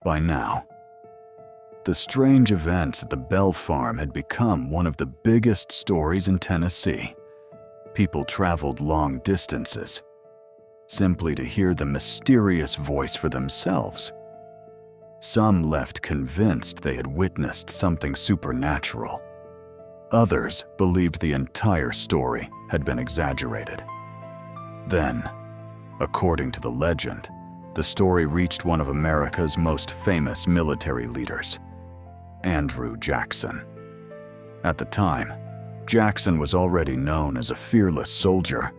By now, the strange events at the Bell Farm had become one of the biggest stories in Tennessee. People traveled long distances simply to hear the mysterious voice for themselves. Some left convinced they had witnessed something supernatural. Others believed the entire story had been exaggerated. Then, according to the legend, the story reached one of America's most famous military leaders, Andrew Jackson. At the time, Jackson was already known as a fearless soldier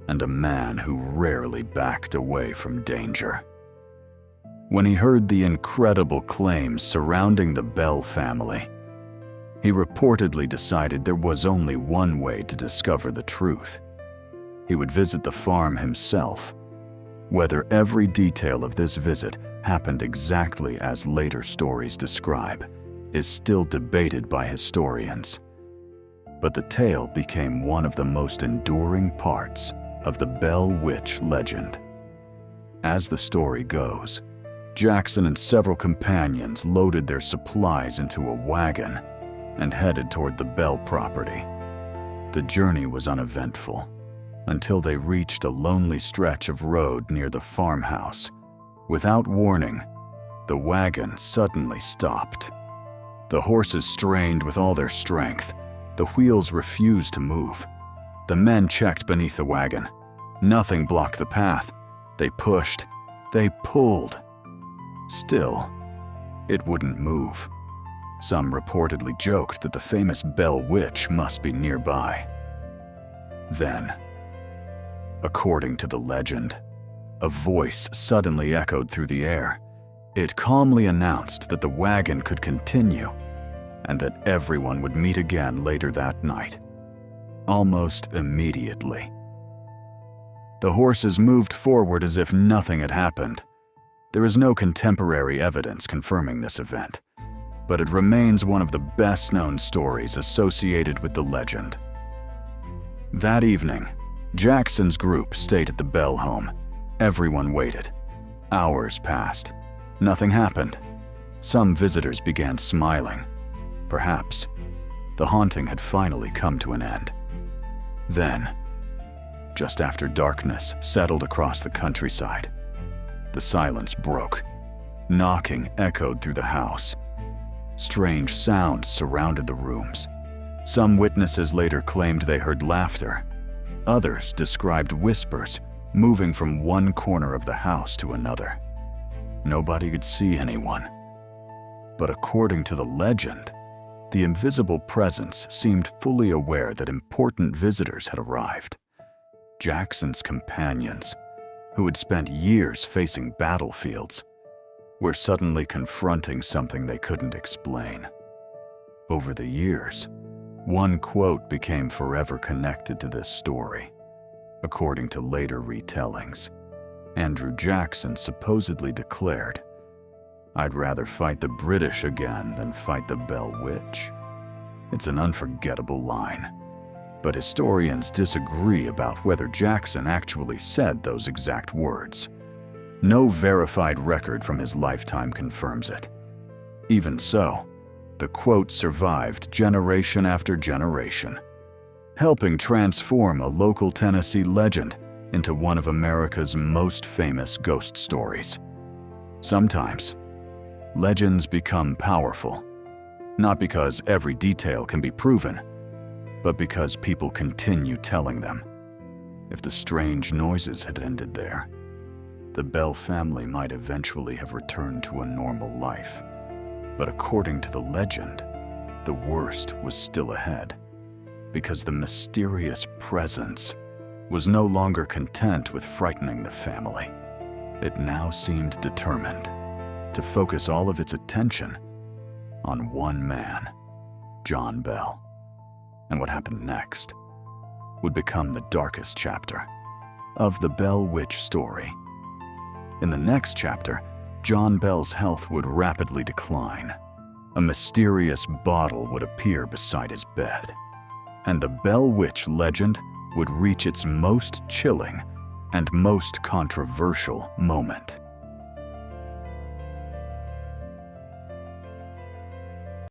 and a man who rarely backed away from danger. When he heard the incredible claims surrounding the Bell family, he reportedly decided there was only one way to discover the truth. He would visit the farm himself. Whether every detail of this visit happened exactly as later stories describe is still debated by historians. But the tale became one of the most enduring parts of the Bell Witch legend. As the story goes, Jackson and several companions loaded their supplies into a wagon and headed toward the Bell property. The journey was uneventful until they reached a lonely stretch of road near the farmhouse. Without warning, the wagon suddenly stopped. The horses strained with all their strength. The wheels refused to move. The men checked beneath the wagon. Nothing blocked the path. They pushed. They pulled. Still, it wouldn't move. Some reportedly joked that the famous Bell Witch must be nearby. Then, according to the legend, a voice suddenly echoed through the air. It calmly announced that the wagon could continue and that everyone would meet again later that night. Almost immediately, the horses moved forward as if nothing had happened. There is no contemporary evidence confirming this event, but it remains one of the best-known stories associated with the legend. That evening, Jackson's group stayed at the Bell home. Everyone waited. Hours passed. Nothing happened. Some visitors began smiling. Perhaps the haunting had finally come to an end. Then, just after darkness settled across the countryside, the silence broke. Knocking echoed through the house. Strange sounds surrounded the rooms. Some witnesses later claimed they heard laughter. Others described whispers moving from one corner of the house to another. Nobody could see anyone. But according to the legend, the invisible presence seemed fully aware that important visitors had arrived. Jackson's companions, who had spent years facing battlefields, were suddenly confronting something they couldn't explain. Over the years, one quote became forever connected to this story. According to later retellings, Andrew Jackson supposedly declared, "I'd rather fight the British again than fight the Bell Witch." It's an unforgettable line, but historians disagree about whether Jackson actually said those exact words. No verified record from his lifetime confirms it. Even so, the quote survived generation after generation, helping transform a local Tennessee legend into one of America's most famous ghost stories. Sometimes, legends become powerful, not because every detail can be proven, but because people continue telling them. If the strange noises had ended there, the Bell family might eventually have returned to a normal life. But according to the legend, the worst was still ahead, because the mysterious presence was no longer content with frightening the family. It now seemed determined to focus all of its attention on one man, John Bell. And what happened next would become the darkest chapter of the Bell Witch story. In the next chapter, John Bell's health would rapidly decline. A mysterious bottle would appear beside his bed, and the Bell Witch legend would reach its most chilling and most controversial moment.